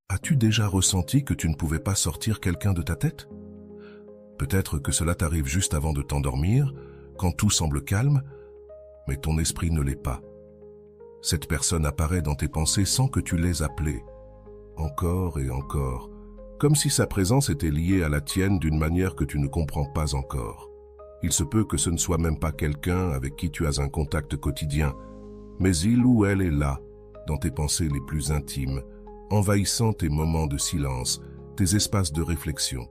As-tu déjà ressenti que tu ne pouvais pas sortir quelqu'un de ta tête? Peut-être que cela t'arrive juste avant de t'endormir, quand tout semble calme, mais ton esprit ne l'est pas. Cette personne apparaît dans tes pensées sans que tu l'aies appelée, encore et encore, comme si sa présence était liée à la tienne d'une manière que tu ne comprends pas encore. Il se peut que ce ne soit même pas quelqu'un avec qui tu as un contact quotidien, mais il ou elle est là, dans tes pensées les plus intimes, envahissant tes moments de silence, tes espaces de réflexion.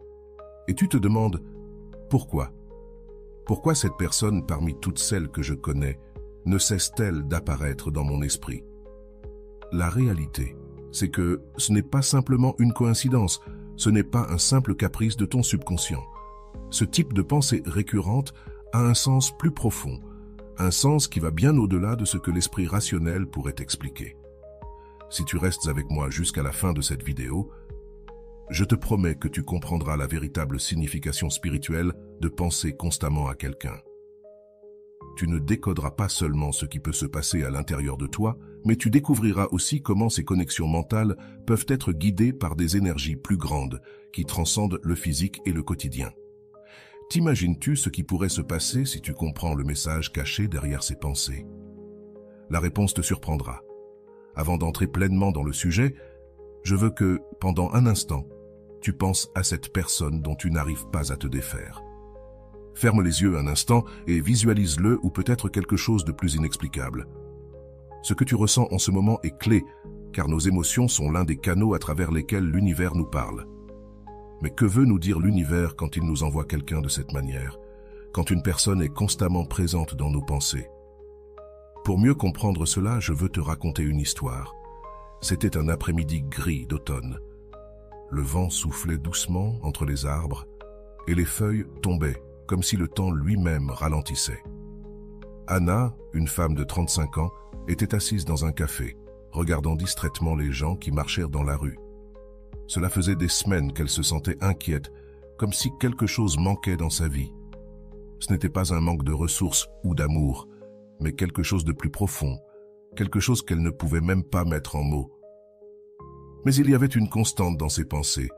Et tu te demandes, pourquoi? Pourquoi cette personne parmi toutes celles que je connais ne cesse-t-elle d'apparaître dans mon esprit? La réalité, c'est que ce n'est pas simplement une coïncidence, ce n'est pas un simple caprice de ton subconscient. Ce type de pensée récurrente a un sens plus profond, un sens qui va bien au-delà de ce que l'esprit rationnel pourrait expliquer. Si tu restes avec moi jusqu'à la fin de cette vidéo, je te promets que tu comprendras la véritable signification spirituelle de penser constamment à quelqu'un. Tu ne décoderas pas seulement ce qui peut se passer à l'intérieur de toi, mais tu découvriras aussi comment ces connexions mentales peuvent être guidées par des énergies plus grandes qui transcendent le physique et le quotidien. T'imagines-tu ce qui pourrait se passer si tu comprends le message caché derrière ces pensées? La réponse te surprendra. Avant d'entrer pleinement dans le sujet, je veux que, pendant un instant, tu penses à cette personne dont tu n'arrives pas à te défaire. Ferme les yeux un instant et visualise-le ou peut-être quelque chose de plus inexplicable. Ce que tu ressens en ce moment est clé, car nos émotions sont l'un des canaux à travers lesquels l'univers nous parle. Mais que veut nous dire l'univers quand il nous envoie quelqu'un de cette manière, quand une personne est constamment présente dans nos pensées? Pour mieux comprendre cela, je veux te raconter une histoire. C'était un après-midi gris d'automne. Le vent soufflait doucement entre les arbres et les feuilles tombaient comme si le temps lui-même ralentissait. Anna, une femme de 35 ans, était assise dans un café, regardant distraitement les gens qui marchèrent dans la rue. Cela faisait des semaines qu'elle se sentait inquiète, comme si quelque chose manquait dans sa vie. Ce n'était pas un manque de ressources ou d'amour, mais quelque chose de plus profond, quelque chose qu'elle ne pouvait même pas mettre en mots. Mais il y avait une constante dans ses pensées,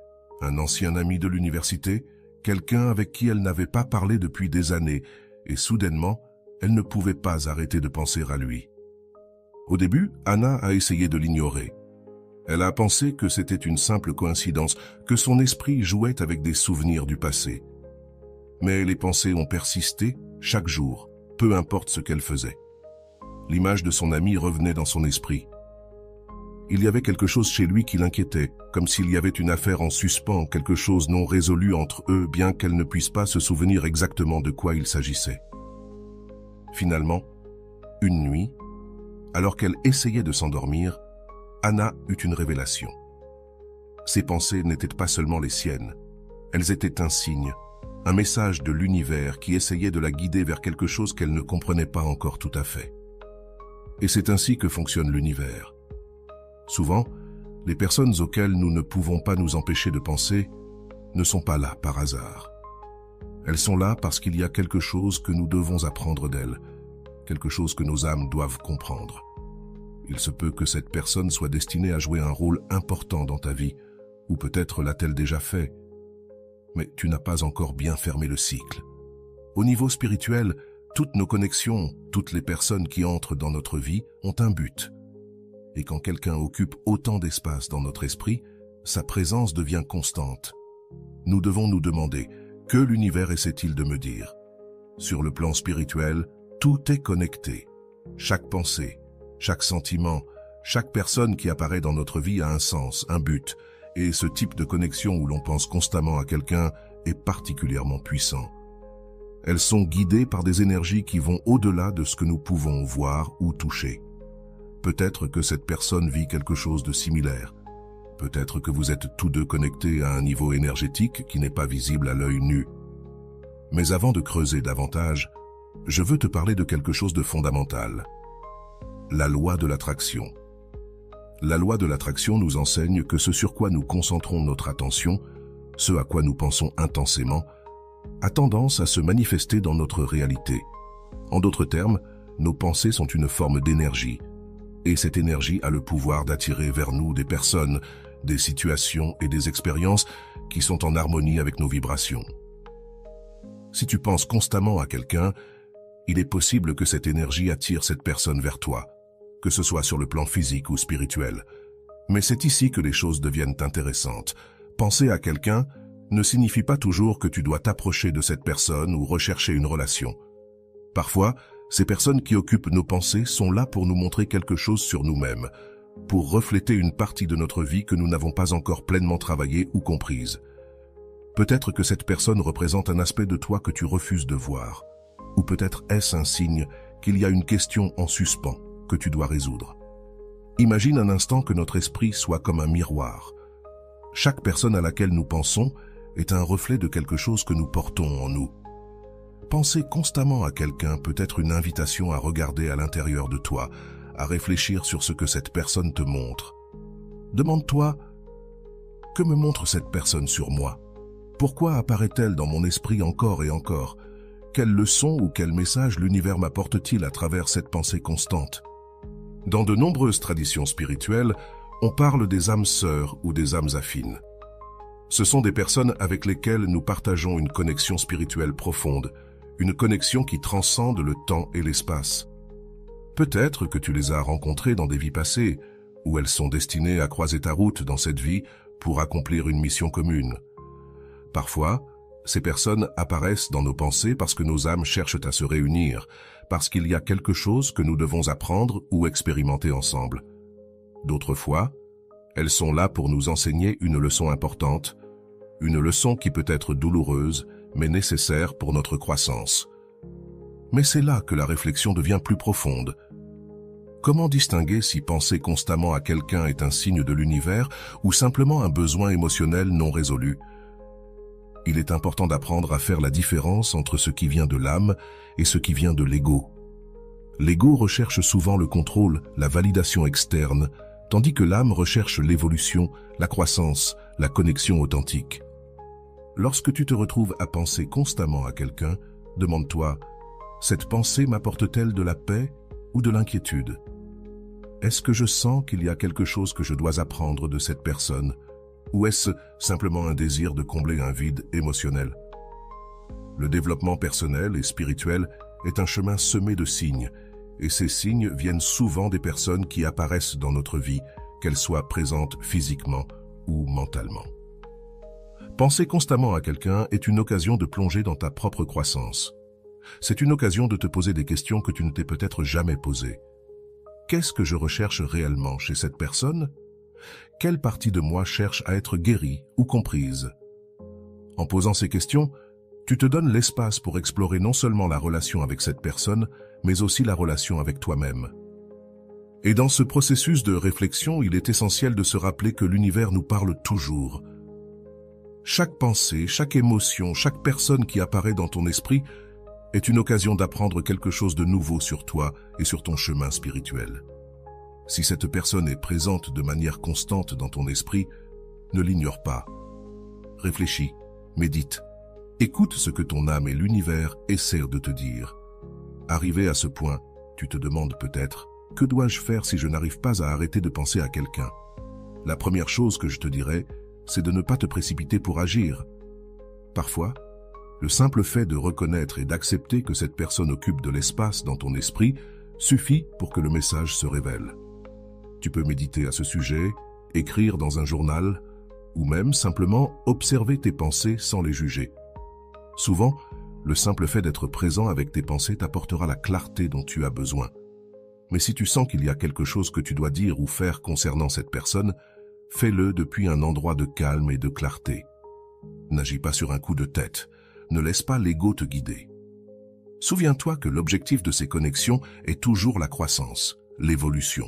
un ancien ami de l'université, quelqu'un avec qui elle n'avait pas parlé depuis des années, et soudainement, elle ne pouvait pas arrêter de penser à lui. Au début, Anna a essayé de l'ignorer. Elle a pensé que c'était une simple coïncidence, que son esprit jouait avec des souvenirs du passé. Mais les pensées ont persisté chaque jour, peu importe ce qu'elle faisait. L'image de son ami revenait dans son esprit. Il y avait quelque chose chez lui qui l'inquiétait, comme s'il y avait une affaire en suspens, quelque chose non résolu entre eux, bien qu'elle ne puisse pas se souvenir exactement de quoi il s'agissait. Finalement, une nuit, alors qu'elle essayait de s'endormir, Anna eut une révélation. Ses pensées n'étaient pas seulement les siennes, elles étaient un signe, un message de l'univers qui essayait de la guider vers quelque chose qu'elle ne comprenait pas encore tout à fait. Et c'est ainsi que fonctionne l'univers. Souvent, les personnes auxquelles nous ne pouvons pas nous empêcher de penser ne sont pas là par hasard. Elles sont là parce qu'il y a quelque chose que nous devons apprendre d'elles, quelque chose que nos âmes doivent comprendre. Il se peut que cette personne soit destinée à jouer un rôle important dans ta vie, ou peut-être l'a-t-elle déjà fait, mais tu n'as pas encore bien fermé le cycle. Au niveau spirituel, toutes nos connexions, toutes les personnes qui entrent dans notre vie ont un but. Et quand quelqu'un occupe autant d'espace dans notre esprit, sa présence devient constante. Nous devons nous demander, que l'univers essaie-t-il de me dire? Sur le plan spirituel, tout est connecté. Chaque pensée, chaque sentiment, chaque personne qui apparaît dans notre vie a un sens, un but, et ce type de connexion où l'on pense constamment à quelqu'un est particulièrement puissant. Elles sont guidées par des énergies qui vont au-delà de ce que nous pouvons voir ou toucher. Peut-être que cette personne vit quelque chose de similaire. Peut-être que vous êtes tous deux connectés à un niveau énergétique qui n'est pas visible à l'œil nu. Mais avant de creuser davantage, je veux te parler de quelque chose de fondamental. La loi de l'attraction. La loi de l'attraction nous enseigne que ce sur quoi nous concentrons notre attention, ce à quoi nous pensons intensément, a tendance à se manifester dans notre réalité. En d'autres termes, nos pensées sont une forme d'énergie, et cette énergie a le pouvoir d'attirer vers nous des personnes, des situations et des expériences qui sont en harmonie avec nos vibrations. Si tu penses constamment à quelqu'un, il est possible que cette énergie attire cette personne vers toi, que ce soit sur le plan physique ou spirituel. Mais c'est ici que les choses deviennent intéressantes. Penser à quelqu'un ne signifie pas toujours que tu dois t'approcher de cette personne ou rechercher une relation. Parfois, ces personnes qui occupent nos pensées sont là pour nous montrer quelque chose sur nous-mêmes, pour refléter une partie de notre vie que nous n'avons pas encore pleinement travaillée ou comprise. Peut-être que cette personne représente un aspect de toi que tu refuses de voir, ou peut-être est-ce un signe qu'il y a une question en suspens que tu dois résoudre. Imagine un instant que notre esprit soit comme un miroir. Chaque personne à laquelle nous pensons est un reflet de quelque chose que nous portons en nous. Penser constamment à quelqu'un peut être une invitation à regarder à l'intérieur de toi, à réfléchir sur ce que cette personne te montre. Demande-toi, que me montre cette personne sur moi? Pourquoi apparaît-elle dans mon esprit encore et encore? Quelle leçon ou quel message l'univers m'apporte-t-il à travers cette pensée constante? Dans de nombreuses traditions spirituelles, on parle des âmes sœurs ou des âmes affines. Ce sont des personnes avec lesquelles nous partageons une connexion spirituelle profonde, une connexion qui transcende le temps et l'espace. Peut-être que tu les as rencontrées dans des vies passées, où elles sont destinées à croiser ta route dans cette vie pour accomplir une mission commune. Parfois, ces personnes apparaissent dans nos pensées parce que nos âmes cherchent à se réunir, parce qu'il y a quelque chose que nous devons apprendre ou expérimenter ensemble. D'autres fois, elles sont là pour nous enseigner une leçon importante, une leçon qui peut être douloureuse, mais nécessaire pour notre croissance. Mais c'est là que la réflexion devient plus profonde. Comment distinguer si penser constamment à quelqu'un est un signe de l'univers ou simplement un besoin émotionnel non résolu? Il est important d'apprendre à faire la différence entre ce qui vient de l'âme et ce qui vient de l'ego. L'ego recherche souvent le contrôle, la validation externe, tandis que l'âme recherche l'évolution, la croissance, la connexion authentique. Lorsque tu te retrouves à penser constamment à quelqu'un, demande-toi, cette pensée m'apporte-t-elle de la paix ou de l'inquiétude? Est-ce que je sens qu'il y a quelque chose que je dois apprendre de cette personne? Ou est-ce simplement un désir de combler un vide émotionnel? Le développement personnel et spirituel est un chemin semé de signes, et ces signes viennent souvent des personnes qui apparaissent dans notre vie, qu'elles soient présentes physiquement ou mentalement. Penser constamment à quelqu'un est une occasion de plonger dans ta propre croissance. C'est une occasion de te poser des questions que tu ne t'es peut-être jamais posées. Qu'est-ce que je recherche réellement chez cette personne? Quelle partie de moi cherche à être guérie ou comprise? En posant ces questions, tu te donnes l'espace pour explorer non seulement la relation avec cette personne, mais aussi la relation avec toi-même. Et dans ce processus de réflexion, il est essentiel de se rappeler que l'univers nous parle toujours. Chaque pensée, chaque émotion, chaque personne qui apparaît dans ton esprit est une occasion d'apprendre quelque chose de nouveau sur toi et sur ton chemin spirituel. Si cette personne est présente de manière constante dans ton esprit, ne l'ignore pas. Réfléchis, médite, écoute ce que ton âme et l'univers essaient de te dire. Arrivé à ce point, tu te demandes peut-être, que dois-je faire si je n'arrive pas à arrêter de penser à quelqu'un? La première chose que je te dirais, c'est de ne pas te précipiter pour agir. Parfois, le simple fait de reconnaître et d'accepter que cette personne occupe de l'espace dans ton esprit suffit pour que le message se révèle. Tu peux méditer à ce sujet, écrire dans un journal, ou même simplement observer tes pensées sans les juger. Souvent, le simple fait d'être présent avec tes pensées t'apportera la clarté dont tu as besoin. Mais si tu sens qu'il y a quelque chose que tu dois dire ou faire concernant cette personne, fais-le depuis un endroit de calme et de clarté. N'agis pas sur un coup de tête, ne laisse pas l'ego te guider. Souviens-toi que l'objectif de ces connexions est toujours la croissance, l'évolution.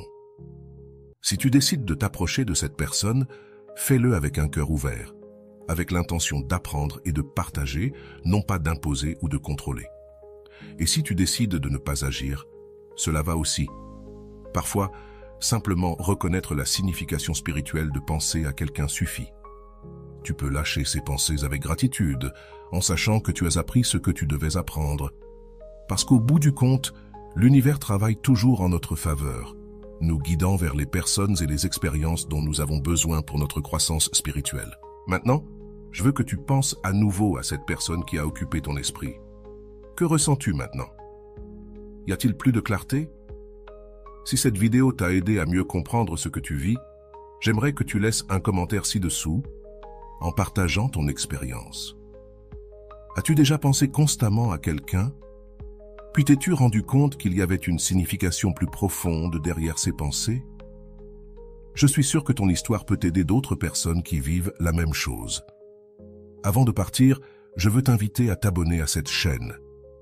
Si tu décides de t'approcher de cette personne, fais-le avec un cœur ouvert, avec l'intention d'apprendre et de partager, non pas d'imposer ou de contrôler. Et si tu décides de ne pas agir, cela va aussi. Parfois, simplement reconnaître la signification spirituelle de penser à quelqu'un suffit. Tu peux lâcher ces pensées avec gratitude, en sachant que tu as appris ce que tu devais apprendre. Parce qu'au bout du compte, l'univers travaille toujours en notre faveur. nous guidant vers les personnes et les expériences dont nous avons besoin pour notre croissance spirituelle. Maintenant, je veux que tu penses à nouveau à cette personne qui a occupé ton esprit. Que ressens-tu maintenant? Y a-t-il plus de clarté? Si cette vidéo t'a aidé à mieux comprendre ce que tu vis, j'aimerais que tu laisses un commentaire ci-dessous en partageant ton expérience. As-tu déjà pensé constamment à quelqu'un? Puis t'es-tu rendu compte qu'il y avait une signification plus profonde derrière ces pensées? Je suis sûr que ton histoire peut aider d'autres personnes qui vivent la même chose. Avant de partir, je veux t'inviter à t'abonner à cette chaîne.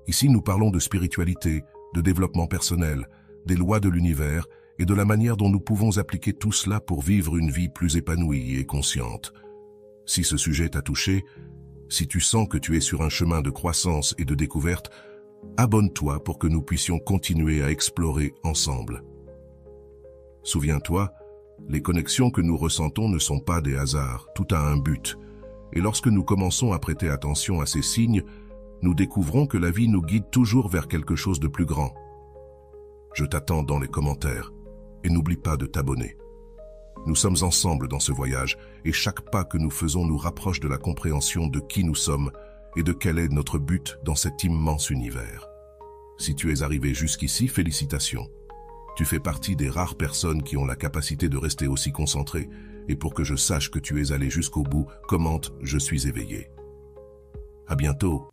Ici, nous parlons de spiritualité, de développement personnel, des lois de l'univers et de la manière dont nous pouvons appliquer tout cela pour vivre une vie plus épanouie et consciente. Si ce sujet t'a touché, si tu sens que tu es sur un chemin de croissance et de découverte, abonne-toi pour que nous puissions continuer à explorer ensemble. Souviens-toi, les connexions que nous ressentons ne sont pas des hasards, tout a un but. Et lorsque nous commençons à prêter attention à ces signes, nous découvrons que la vie nous guide toujours vers quelque chose de plus grand. Je t'attends dans les commentaires et n'oublie pas de t'abonner. Nous sommes ensemble dans ce voyage et chaque pas que nous faisons nous rapproche de la compréhension de qui nous sommes et de quel est notre but dans cet immense univers. Si tu es arrivé jusqu'ici, félicitations. Tu fais partie des rares personnes qui ont la capacité de rester aussi concentrées et pour que je sache que tu es allé jusqu'au bout, commente « Je suis éveillé ». À bientôt.